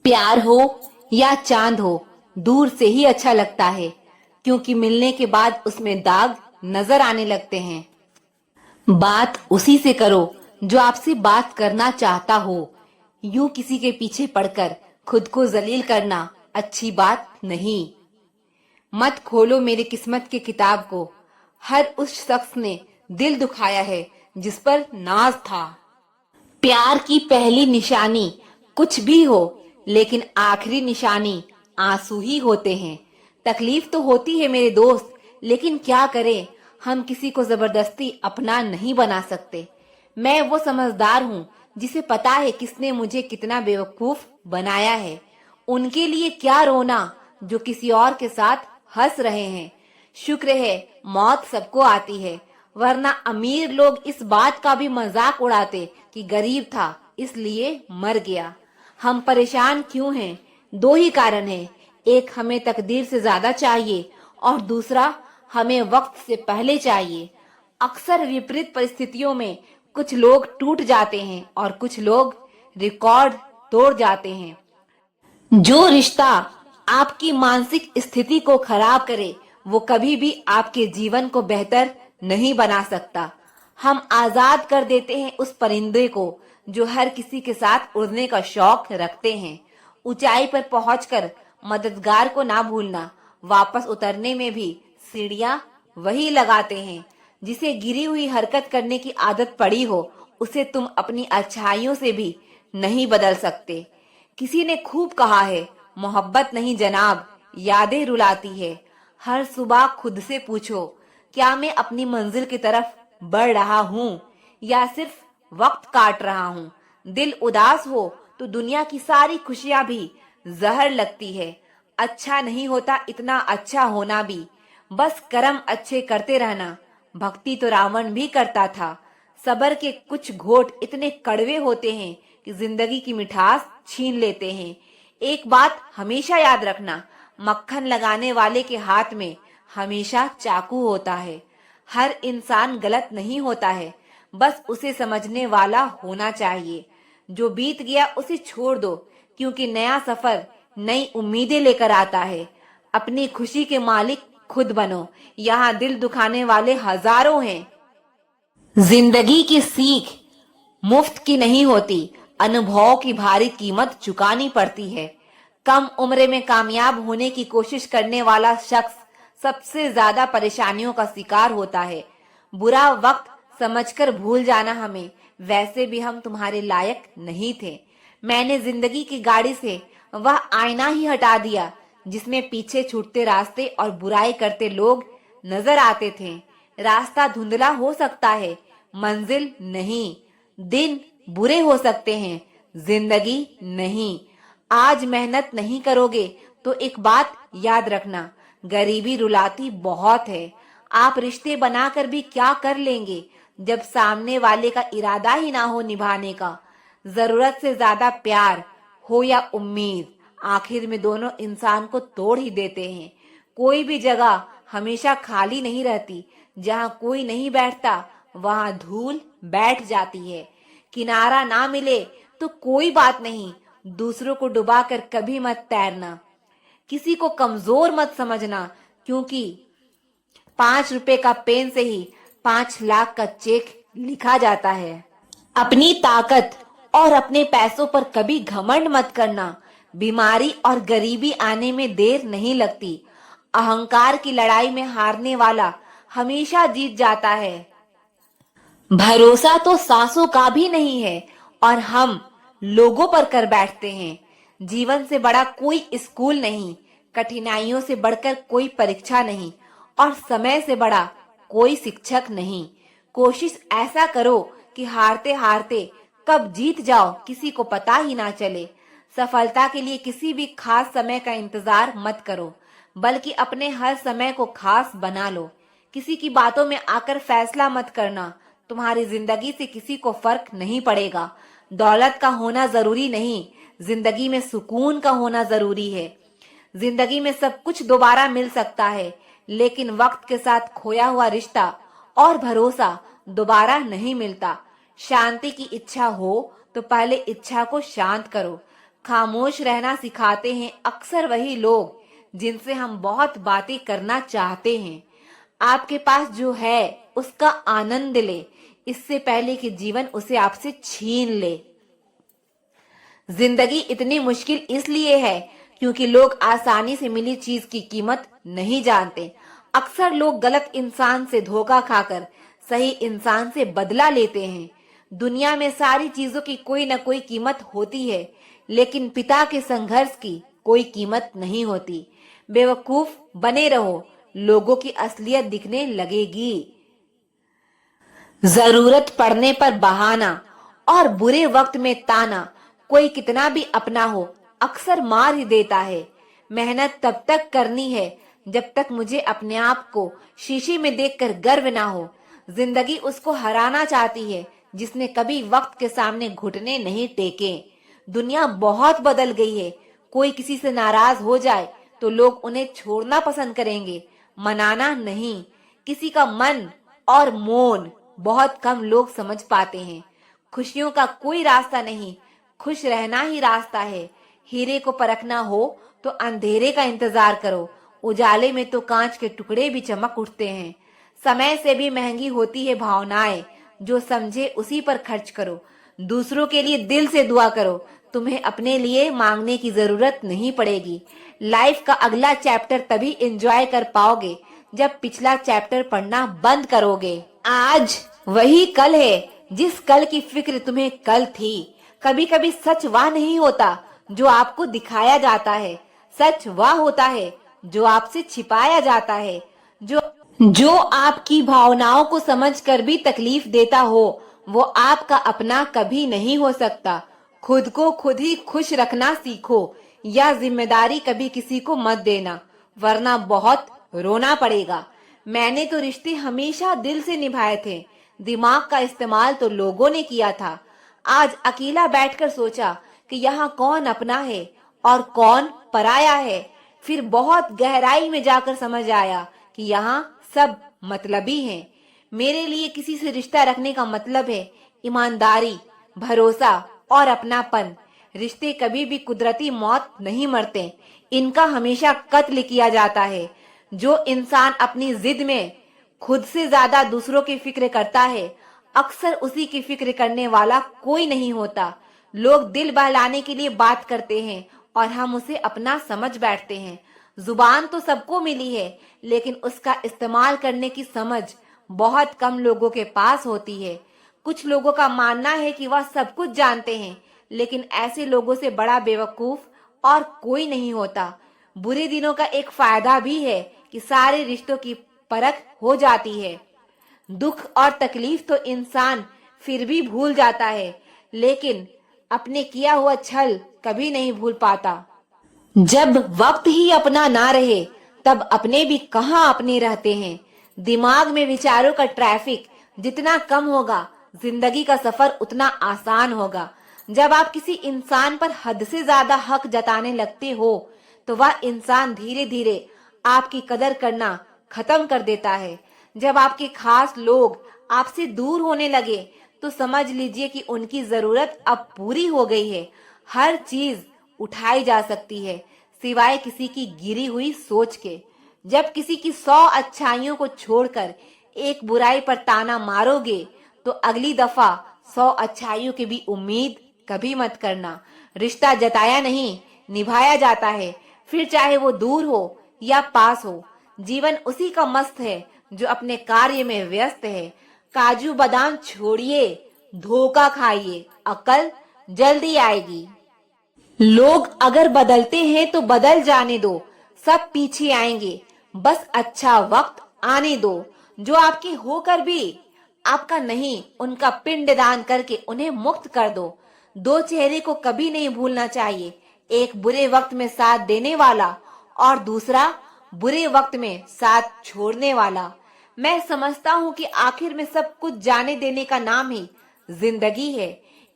प्यार हो या चांद हो, दूर से ही अच्छा लगता है, क्योंकि मिलने के बाद उसमें दाग नजर आने लगते हैं। बात उसी से करो जो आपसे बात करना चाहता हो। यूं किसी के पीछे पड़कर खुद को जलील करना अच्छी बात नहीं। मत खोलो मेरी किस्मत की किताब को। हर उस शख्स ने दिल दुखाया है जिस पर नाज था। प्यार की पहली निशानी कुछ भी हो, लेकिन आखिरी निशानी आंसू ही होते हैं। तकलीफ तो होती है मेरे दोस्त, लेकिन क्या करें, हम किसी को जबरदस्ती अपना नहीं बना सकते। मैं वो समझदार हूँ जिसे पता है किसने मुझे कितना बेवकूफ बनाया है। उनके लिए क्या रोना जो किसी और के साथ हंस रहे हैं। शुक्र है मौत सबको आती है, वरना अमीर लोग इस बात का भी मजाक उड़ाते कि गरीब था इसलिए मर गया। हम परेशान क्यों हैं? दो ही कारण है। एक, हमें तकदीर से ज्यादा चाहिए, और दूसरा, हमें वक्त से पहले चाहिए। अक्सर विपरीत परिस्थितियों में कुछ लोग टूट जाते हैं और कुछ लोग रिकॉर्ड तोड़ जाते हैं। जो रिश्ता आपकी मानसिक स्थिति को खराब करे, वो कभी भी आपके जीवन को बेहतर नहीं बना सकता। हम आजाद कर देते हैं उस परिंदे को जो हर किसी के साथ उड़ने का शौक रखते हैं। ऊंचाई पर पहुंचकर मददगार को ना भूलना। वापस उतरने में भी सीढ़ियां वही लगाते हैं। जिसे गिरी हुई हरकत करने की आदत पड़ी हो, उसे तुम अपनी अच्छाइयों से भी नहीं बदल सकते। किसी ने खूब कहा है, मोहब्बत नहीं जनाब, यादें रुलाती है। हर सुबह खुद से पूछो, क्या मैं अपनी मंजिल की तरफ बढ़ रहा हूँ या सिर्फ वक्त काट रहा हूँ। दिल उदास हो तो दुनिया की सारी खुशियां भी जहर लगती है। अच्छा नहीं होता इतना अच्छा होना भी, बस कर्म अच्छे करते रहना। भक्ति तो रावण भी करता था। सबर के कुछ घोट इतने कड़वे होते हैं कि जिंदगी की मिठास छीन लेते हैं। एक बात हमेशा याद रखना, मक्खन लगाने वाले के हाथ में हमेशा चाकू होता है। हर इंसान गलत नहीं होता है, बस उसे समझने वाला होना चाहिए। जो बीत गया उसे छोड़ दो, क्योंकि नया सफर नई उम्मीदें लेकर आता है। अपनी खुशी के मालिक खुद बनो। यहाँ दिल दुखाने वाले हजारों हैं। जिंदगी की सीख मुफ्त की नहीं होती, अनुभव की भारी कीमत चुकानी पड़ती है। कम उम्र में कामयाब होने की कोशिश करने वाला शख्स सबसे ज्यादा परेशानियों का शिकार होता है। बुरा वक्त समझकर भूल जाना हमें, वैसे भी हम तुम्हारे लायक नहीं थे। मैंने जिंदगी की गाड़ी से वह आईना ही हटा दिया जिसमें पीछे छूटते रास्ते और बुराई करते लोग नजर आते थे। रास्ता धुंधला हो सकता है, मंजिल नहीं। दिन बुरे हो सकते हैं, जिंदगी नहीं। आज मेहनत नहीं करोगे तो एक बात याद रखना, गरीबी रुलाती बहुत है। आप रिश्ते बनाकर भी क्या कर लेंगे जब सामने वाले का इरादा ही ना हो निभाने का। जरूरत से ज्यादा प्यार हो या उम्मीद, आखिर में दोनों इंसान को तोड़ ही देते हैं। कोई भी जगह हमेशा खाली नहीं रहती। जहाँ कोई नहीं बैठता वहां धूल बैठ जाती है। किनारा ना मिले तो कोई बात नहीं, दूसरों को डुबाकर कभी मत तैरना। किसी को कमजोर मत समझना, क्योंकि 5 रुपए का पेन से ही 5 लाख का चेक लिखा जाता है। अपनी ताकत और अपने पैसों पर कभी घमंड मत करना। बीमारी और गरीबी आने में देर नहीं लगती। अहंकार की लड़ाई में हारने वाला हमेशा जीत जाता है। भरोसा तो सांसों का भी नहीं है, और हम लोगों पर कर बैठते हैं। जीवन से बड़ा कोई स्कूल नहीं, कठिनाइयों से बढ़कर कोई परीक्षा नहीं, और समय से बड़ा कोई शिक्षक नहीं। कोशिश ऐसा करो कि हारते हारते कब जीत जाओ किसी को पता ही ना चले। सफलता के लिए किसी भी खास समय का इंतजार मत करो, बल्कि अपने हर समय को खास बना लो। किसी की बातों में आकर फैसला मत करना। तुम्हारी जिंदगी से किसी को फर्क नहीं पड़ेगा। दौलत का होना जरूरी नहीं, जिंदगी में सुकून का होना जरूरी है। जिंदगी में सब कुछ दोबारा मिल सकता है, लेकिन वक्त के साथ खोया हुआ रिश्ता और भरोसा दोबारा नहीं मिलता। शांति की इच्छा हो तो पहले इच्छा को शांत करो। खामोश रहना सिखाते हैं अक्सर वही लोग जिनसे हम बहुत बातें करना चाहते हैं। आपके पास जो है उसका आनंद ले, इससे पहले कि जीवन उसे आपसे छीन ले। जिंदगी इतनी मुश्किल इसलिए है क्योंकि लोग आसानी से मिली चीज की कीमत नहीं जानते। अक्सर लोग गलत इंसान से धोखा खाकर सही इंसान से बदला लेते हैं। दुनिया में सारी चीजों की कोई न कोई कीमत होती है, लेकिन पिता के संघर्ष की कोई कीमत नहीं होती। बेवकूफ बने रहो, लोगों की असलियत दिखने लगेगी। जरूरत पड़ने पर बहाना और बुरे वक्त में ताना कोई कितना भी अपना हो अक्सर मार ही देता है। मेहनत तब तक करनी है जब तक मुझे अपने आप को शीशे में देखकर गर्व ना हो। जिंदगी उसको हराना चाहती है जिसने कभी वक्त के सामने घुटने नहीं टेके। दुनिया बहुत बदल गई है। कोई किसी से नाराज हो जाए तो लोग उन्हें छोड़ना पसंद करेंगे, मनाना नहीं। किसी का मन और मौन बहुत कम लोग समझ पाते हैं। खुशियों का कोई रास्ता नहीं, खुश रहना ही रास्ता है। हीरे को परखना हो तो अंधेरे का इंतजार करो, उजाले में तो कांच के टुकड़े भी चमक उठते हैं। समय से भी महंगी होती है भावनाएं, जो समझे उसी पर खर्च करो। दूसरों के लिए दिल से दुआ करो, तुम्हें अपने लिए मांगने की जरूरत नहीं पड़ेगी। लाइफ का अगला चैप्टर तभी एंजॉय कर पाओगे जब पिछला चैप्टर पढ़ना बंद करोगे। आज वही कल है जिस कल की फिक्र तुम्हें कल थी। कभी कभी सच वह नहीं होता जो आपको दिखाया जाता है, सच वह होता है जो आपसे छिपाया जाता है। जो आपकी भावनाओं को समझकर भी तकलीफ देता हो वो आपका अपना कभी नहीं हो सकता। खुद को खुद ही खुश रखना सीखो। यह जिम्मेदारी कभी किसी को मत देना, वरना बहुत रोना पड़ेगा। मैंने तो रिश्ते हमेशा दिल से निभाए थे, दिमाग का इस्तेमाल तो लोगों ने किया था। आज अकेला बैठकर सोचा कि यहाँ कौन अपना है और कौन पराया है। फिर बहुत गहराई में जाकर समझ आया कि यहाँ सब मतलबी हैं। मेरे लिए किसी से रिश्ता रखने का मतलब है ईमानदारी, भरोसा और अपनापन। रिश्ते कभी भी कुदरती मौत नहीं मरते, इनका हमेशा कत्ल किया जाता है। जो इंसान अपनी जिद में खुद से ज्यादा दूसरों की फिक्र करता है, अक्सर उसी की फिक्र करने वाला कोई नहीं होता। लोग दिल बहलाने के लिए बात करते हैं और हम उसे अपना समझ बैठते हैं। जुबान तो सबको मिली है, लेकिन उसका इस्तेमाल करने की समझ बहुत कम लोगों के पास होती है। कुछ लोगों का मानना है कि वह सब कुछ जानते हैं, लेकिन ऐसे लोगों से बड़ा बेवकूफ और कोई नहीं होता। बुरे दिनों का एक फायदा भी है कि सारे रिश्तों की परख हो जाती है। दुख और तकलीफ तो इंसान फिर भी भूल जाता है, लेकिन अपने किया हुआ छल कभी नहीं भूल पाता। जब वक्त ही अपना ना रहे तब अपने भी कहाँ अपने रहते हैं। दिमाग में विचारों का ट्रैफिक जितना कम होगा, जिंदगी का सफर उतना आसान होगा। जब आप किसी इंसान पर हद से ज्यादा हक जताने लगते हो तो वह इंसान धीरे धीरे आपकी कदर करना खत्म कर देता है। जब आपके खास लोग आपसे दूर होने लगे तो समझ लीजिए कि उनकी जरूरत अब पूरी हो गई है। हर चीज उठाई जा सकती है सिवाय किसी की गिरी हुई सोच के। जब किसी की 100 अच्छाइयों को छोड़कर एक बुराई पर ताना मारोगे तो अगली दफा 100 अच्छाइयों की भी उम्मीद कभी मत करना। रिश्ता जताया नहीं, निभाया जाता है, फिर चाहे वो दूर हो या पास हो। जीवन उसी का मस्त है जो अपने कार्य में व्यस्त है। काजू बादाम छोड़िए, धोखा खाइए, अकल जल्दी आएगी। लोग अगर बदलते हैं तो बदल जाने दो, सब पीछे आएंगे, बस अच्छा वक्त आने दो। जो आपके होकर भी आपका नहीं, उनका पिंडदान करके उन्हें मुक्त कर दो। दो चेहरे को कभी नहीं भूलना चाहिए, एक बुरे वक्त में साथ देने वाला और दूसरा बुरे वक्त में साथ छोड़ने वाला। मैं समझता हूँ कि आखिर में सब कुछ जाने देने का नाम ही जिंदगी है।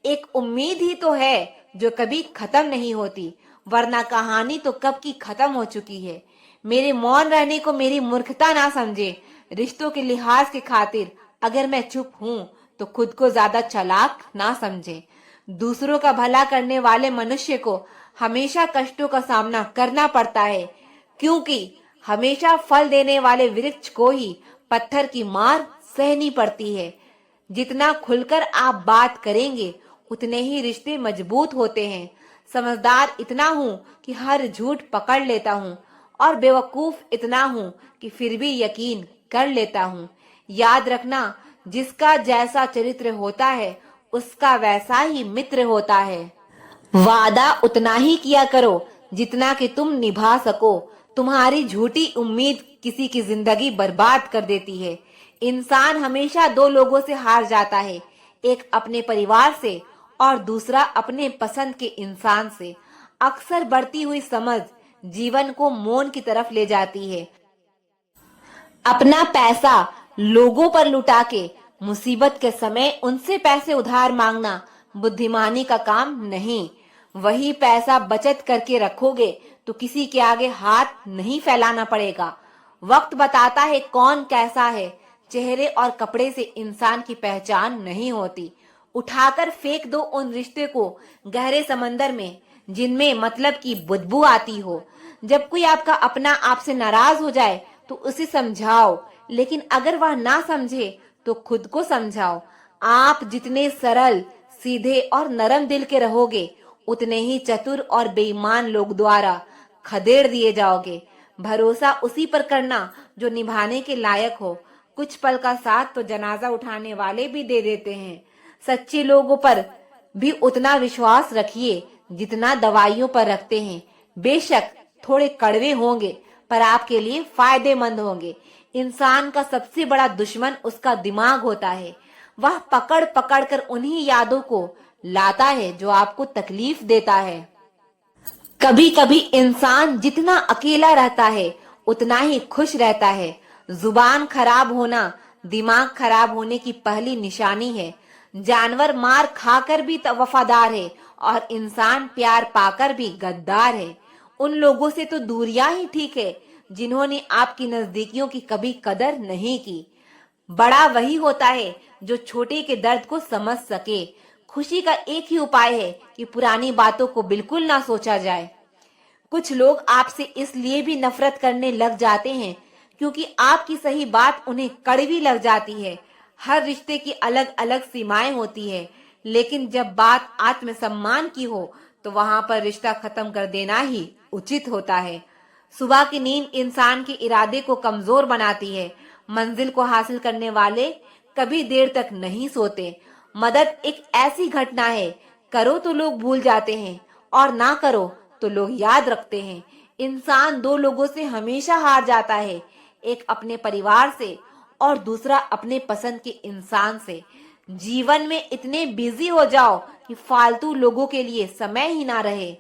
एक उम्मीद ही तो है जो कभी खत्म नहीं होती, वरना कहानी तो कब की खत्म हो चुकी है। मेरे मौन रहने को मेरी मूर्खता ना समझे। रिश्तों के लिहाज के खातिर अगर मैं चुप हूँ तो खुद को ज्यादा चालाक ना समझे। दूसरों का भला करने वाले मनुष्य को हमेशा कष्टों का सामना करना पड़ता है, क्योंकि हमेशा फल देने वाले वृक्ष को ही पत्थर की मार सहनी पड़ती है। जितना खुलकर आप बात करेंगे उतने ही रिश्ते मजबूत होते हैं। समझदार इतना हूँ कि हर झूठ पकड़ लेता हूँ और बेवकूफ इतना हूँ कि फिर भी यकीन कर लेता हूँ। याद रखना, जिसका जैसा चरित्र होता है उसका वैसा ही मित्र होता है। वादा उतना ही किया करो जितना कि तुम निभा सको। तुम्हारी झूठी उम्मीद किसी की जिंदगी बर्बाद कर देती है। इंसान हमेशा दो लोगों से हार जाता है, एक अपने परिवार से और दूसरा अपने पसंद के इंसान से। अक्सर बढ़ती हुई समझ जीवन को मौन की तरफ ले जाती है। अपना पैसा लोगों पर लुटा के मुसीबत के समय उनसे पैसे उधार मांगना बुद्धिमानी का काम नहीं। वही पैसा बचत करके रखोगे तो किसी के आगे हाथ नहीं फैलाना पड़ेगा। वक्त बताता है कौन कैसा है। चेहरे और कपड़े से इंसान की पहचान नहीं होती। उठाकर फेंक दो उन रिश्ते को गहरे समंदर में जिनमें मतलब की बदबू आती हो। जब कोई आपका अपना आपसे नाराज हो जाए तो उसे समझाओ, लेकिन अगर वह ना समझे तो खुद को समझाओ। आप जितने सरल, सीधे और नरम दिल के रहोगे उतने ही चतुर और बेईमान लोग द्वारा खदेड़ दिए जाओगे। भरोसा उसी पर करना जो निभाने के लायक हो। कुछ पल का साथ तो जनाजा उठाने वाले भी दे देते हैं। सच्चे लोगों पर भी उतना विश्वास रखिए जितना दवाइयों पर रखते हैं। बेशक थोड़े कड़वे होंगे पर आपके लिए फायदेमंद होंगे। इंसान का सबसे बड़ा दुश्मन उसका दिमाग होता है। वह पकड़ पकड़ कर उन्हीं यादों को लाता है जो आपको तकलीफ देता है। कभी कभी इंसान जितना अकेला रहता है उतना ही खुश रहता है। जुबान खराब होना दिमाग खराब होने की पहली निशानी है। जानवर मार खाकर भी वफादार है और इंसान प्यार पाकर भी गद्दार है। उन लोगों से तो दूरियां ही ठीक है जिन्होंने आपकी नजदीकियों की कभी कदर नहीं की। बड़ा वही होता है जो छोटे के दर्द को समझ सके। खुशी का एक ही उपाय है कि पुरानी बातों को बिल्कुल ना सोचा जाए। कुछ लोग आपसे इसलिए भी नफरत करने लग जाते हैं क्योंकि आपकी सही बात उन्हें कड़वी लग जाती है। हर रिश्ते की अलग अलग सीमाएं होती है, लेकिन जब बात आत्मसम्मान की हो तो वहां पर रिश्ता खत्म कर देना ही उचित होता है। सुबह की नींद इंसान के इरादे को कमजोर बनाती है। मंजिल को हासिल करने वाले कभी देर तक नहीं सोते। मदद एक ऐसी घटना है, करो तो लोग भूल जाते हैं और ना करो तो लोग याद रखते हैं। इंसान दो लोगों से हमेशा हार जाता है, एक अपने परिवार से और दूसरा अपने पसंद के इंसान से। जीवन में इतने बिजी हो जाओ कि फालतू लोगों के लिए समय ही ना रहे।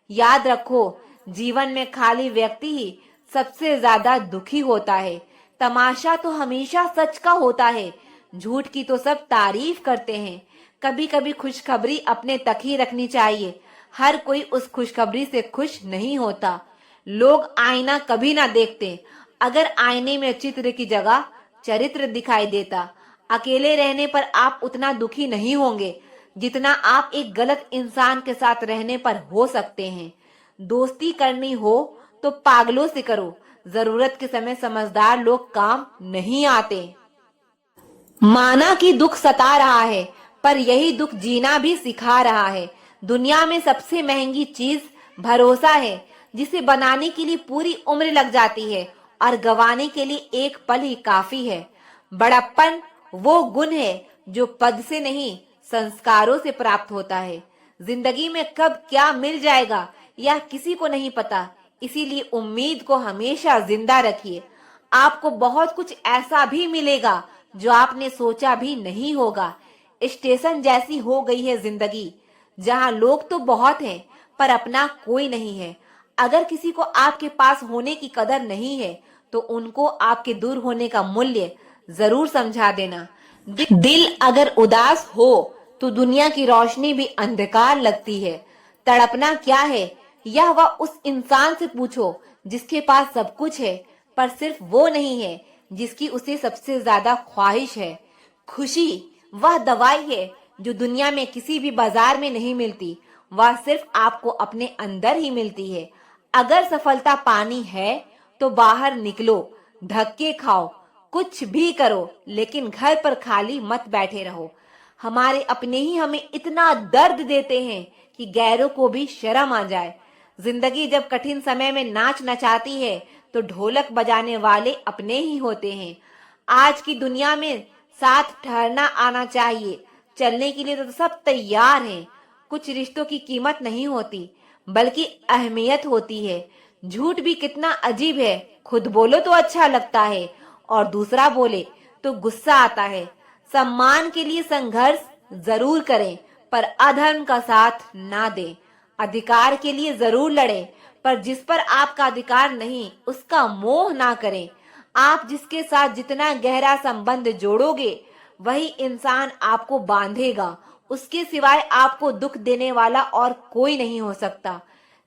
याद रखो, जीवन में खाली व्यक्ति ही सबसे ज्यादा दुखी होता है। तमाशा तो हमेशा सच का होता है, झूठ की तो सब तारीफ करते हैं। कभी कभी खुशखबरी अपने तक ही रखनी चाहिए। हर कोई उस खुशखबरी से खुश नहीं होता। लोग आईना कभी ना देखते। अगर आईने में चित्र की जगह चरित्र दिखाई देता, अकेले रहने पर आप उतना दुखी नहीं होंगे जितना आप एक गलत इंसान के साथ रहने पर हो सकते हैं। दोस्ती करनी हो तो पागलों से करो। जरूरत के समय समझदार लोग काम नहीं आते। माना कि दुख सता रहा है, पर यही दुख जीना भी सिखा रहा है। दुनिया में सबसे महंगी चीज भरोसा है, जिसे बनाने के लिए पूरी उम्र लग जाती है और गंवाने के लिए एक पल ही काफी है। बड़प्पन वो गुण है जो पद से नहीं, संस्कारों से प्राप्त होता है। जिंदगी में कब क्या मिल जाएगा यह किसी को नहीं पता, इसीलिए उम्मीद को हमेशा जिंदा रखिए। आपको बहुत कुछ ऐसा भी मिलेगा जो आपने सोचा भी नहीं होगा। स्टेशन जैसी हो गई है जिंदगी, जहाँ लोग तो बहुत हैं पर अपना कोई नहीं है। अगर किसी को आपके पास होने की कदर नहीं है तो उनको आपके दूर होने का मूल्य जरूर समझा देना। दिल अगर उदास हो तो दुनिया की रोशनी भी अंधकार लगती है। तड़पना क्या है यह वह उस इंसान से पूछो जिसके पास सब कुछ है पर सिर्फ वो नहीं है जिसकी उसे सबसे ज्यादा ख्वाहिश है। खुशी वह दवाई है जो दुनिया में किसी भी बाजार में नहीं मिलती, वह सिर्फ आपको अपने अंदर ही मिलती है। अगर सफलता पानी है तो बाहर निकलो, धक्के खाओ, कुछ भी करो, लेकिन घर पर खाली मत बैठे रहो। हमारे अपने ही हमें इतना दर्द देते हैं कि गैरों को भी शर्म आ जाए। जिंदगी जब कठिन समय में नाच नचाती है तो ढोलक बजाने वाले अपने ही होते हैं। आज की दुनिया में साथ ठहरना आना चाहिए। चलने के लिए तो सब तैयार हैं। कुछ रिश्तों की कीमत नहीं होती, बल्कि अहमियत होती है। झूठ भी कितना अजीब है, खुद बोलो तो अच्छा लगता है और दूसरा बोले तो गुस्सा आता है। सम्मान के लिए संघर्ष जरूर करें, पर अधर्म का साथ ना दें। अधिकार के लिए जरूर लड़ें, पर जिस पर आपका अधिकार नहीं उसका मोह ना करें। आप जिसके साथ जितना गहरा संबंध जोड़ोगे, वही इंसान आपको बांधेगा। उसके सिवाय आपको दुख देने वाला और कोई नहीं हो सकता।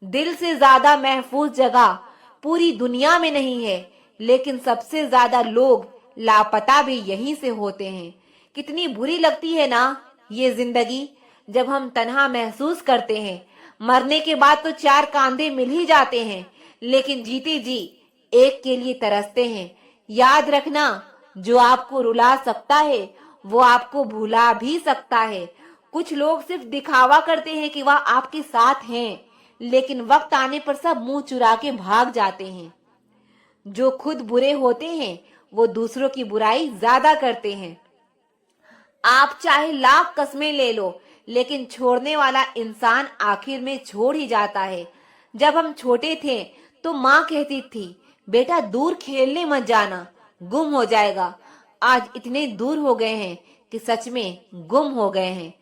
दिल से ज्यादा महफूज जगह पूरी दुनिया में नहीं है, लेकिन सबसे ज्यादा लोग लापता भी यहीं से होते हैं। कितनी बुरी लगती है ना ये जिंदगी, जब हम तन्हा महसूस करते हैं। मरने के बाद तो चार कांधे मिल ही जाते हैं, लेकिन जीते जी एक के लिए तरसते हैं। याद रखना, जो आपको रुला सकता है वो आपको भुला भी सकता है। कुछ लोग सिर्फ दिखावा करते हैं कि वह आपके साथ हैं, लेकिन वक्त आने पर सब मुंह चुरा के भाग जाते हैं। जो खुद बुरे होते हैं वो दूसरों की बुराई ज्यादा करते हैं। आप चाहे लाख कस्में ले लो, लेकिन छोड़ने वाला इंसान आखिर में छोड़ ही जाता है। जब हम छोटे थे तो माँ कहती थी, बेटा दूर खेलने मत जाना, गुम हो जाएगा। आज इतने दूर हो गए हैं कि सच में गुम हो गए हैं।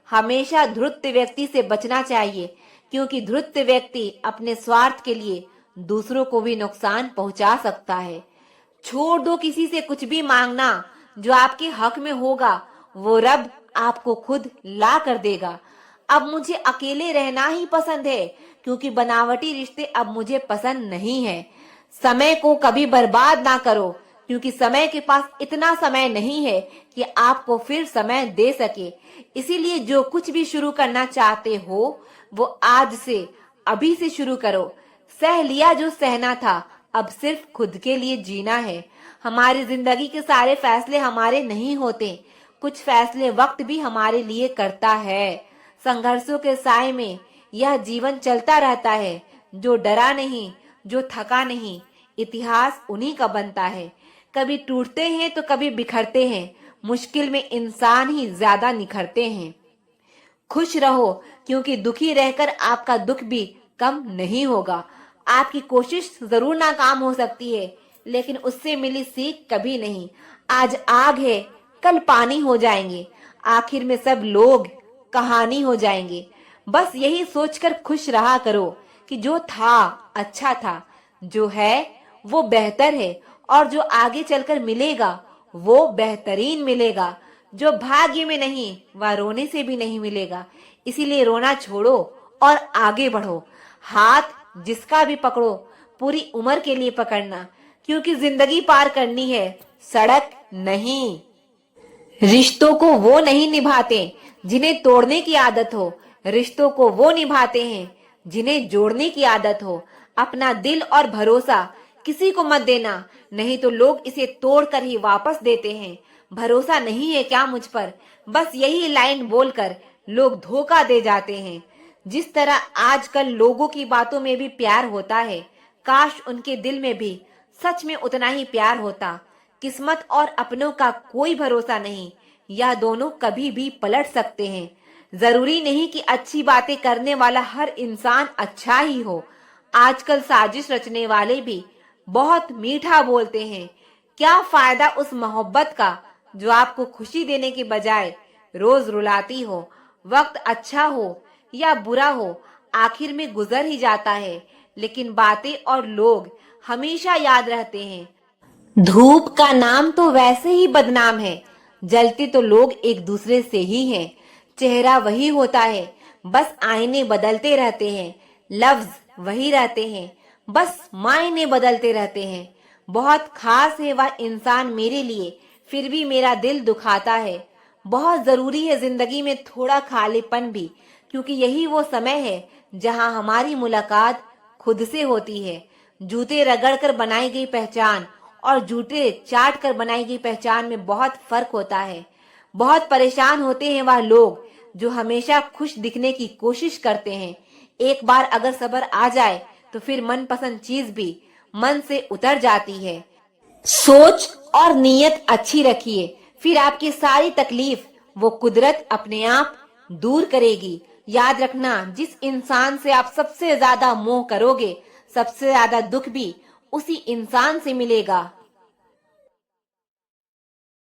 हमेशा धूर्त व्यक्ति से बचना चाहिए, क्योंकि धूर्त व्यक्ति अपने स्वार्थ के लिए दूसरों को भी नुकसान पहुंचा सकता है। छोड़ दो किसी से कुछ भी मांगना। जो आपके हक में होगा वो रब आपको खुद ला कर देगा। अब मुझे अकेले रहना ही पसंद है, क्योंकि बनावटी रिश्ते अब मुझे पसंद नहीं है। समय को कभी बर्बाद ना करो, क्योंकि समय के पास इतना समय नहीं है कि आपको फिर समय दे सके। इसीलिए जो कुछ भी शुरू करना चाहते हो वो आज से, अभी से शुरू करो। सह लिया जो सहना था, अब सिर्फ खुद के लिए जीना है। हमारी जिंदगी के सारे फैसले हमारे नहीं होते, कुछ फैसले वक्त भी हमारे लिए करता है। संघर्षों के साए में यह जीवन चलता रहता है। जो डरा नहीं, जो थका नहीं, इतिहास उन्हीं का बनता है। कभी टूटते हैं तो कभी बिखरते हैं, मुश्किल में इंसान ही ज्यादा निखरते हैं। खुश रहो, क्योंकि दुखी रहकर आपका दुख भी कम नहीं होगा। आपकी कोशिश जरूर नाकाम हो सकती है, लेकिन उससे मिली सीख कभी नहीं। आज आग है, कल पानी हो जाएंगे, आखिर में सब लोग कहानी हो जाएंगे। बस यही सोचकर खुश रहा करो कि जो था अच्छा था, जो है वो बेहतर है, और जो आगे चलकर मिलेगा वो बेहतरीन मिलेगा। जो भाग्य में नहीं वह रोने से भी नहीं मिलेगा। इसीलिए रोना छोड़ो और आगे बढ़ो। हाथ जिसका भी पकड़ो, पूरी उम्र के लिए पकड़ना, क्योंकि जिंदगी पार करनी है, सड़क नहीं। रिश्तों को वो नहीं निभाते जिन्हें तोड़ने की आदत हो, रिश्तों को वो निभाते हैं जिन्हें जोड़ने की आदत हो। अपना दिल और भरोसा किसी को मत देना, नहीं तो लोग इसे तोड़कर ही वापस देते हैं। भरोसा नहीं है क्या मुझ पर, बस यही लाइन बोलकर लोग धोखा दे जाते हैं। जिस तरह आजकल लोगों की बातों में भी प्यार होता है, काश उनके दिल में भी सच में उतना ही प्यार होता। किस्मत और अपनों का कोई भरोसा नहीं, यह दोनों कभी भी पलट सकते हैं। जरूरी नहीं कि अच्छी बातें करने वाला हर इंसान अच्छा ही हो। आजकल साजिश रचने वाले भी बहुत मीठा बोलते हैं। क्या फायदा उस मोहब्बत का जो आपको खुशी देने के बजाय रोज रुलाती हो। वक्त अच्छा हो या बुरा हो, आखिर में गुजर ही जाता है, लेकिन बातें और लोग हमेशा याद रहते हैं। धूप का नाम तो वैसे ही बदनाम है, जलते तो लोग एक दूसरे से ही हैं। चेहरा वही होता है, बस आईने बदलते रहते हैं। लफ्ज वही रहते हैं, बस मायने बदलते रहते हैं। बहुत खास है वह इंसान मेरे लिए, फिर भी मेरा दिल दुखाता है। बहुत जरूरी है जिंदगी में थोड़ा खालीपन भी, क्योंकि यही वो समय है जहां हमारी मुलाकात खुद से होती है। जूते रगड़ कर बनाई गई पहचान और जूते चाट कर बनाई गई पहचान में बहुत फर्क होता है। बहुत परेशान होते हैं वह लोग जो हमेशा खुश दिखने की कोशिश करते हैं। एक बार अगर सब्र आ जाए तो फिर मनपसंद चीज भी मन से उतर जाती है। सोच और नीयत अच्छी रखिए, फिर आपकी सारी तकलीफ वो कुदरत अपने आप दूर करेगी। याद रखना, जिस इंसान से आप सबसे ज्यादा मोह करोगे, सबसे ज्यादा दुख भी उसी इंसान से मिलेगा।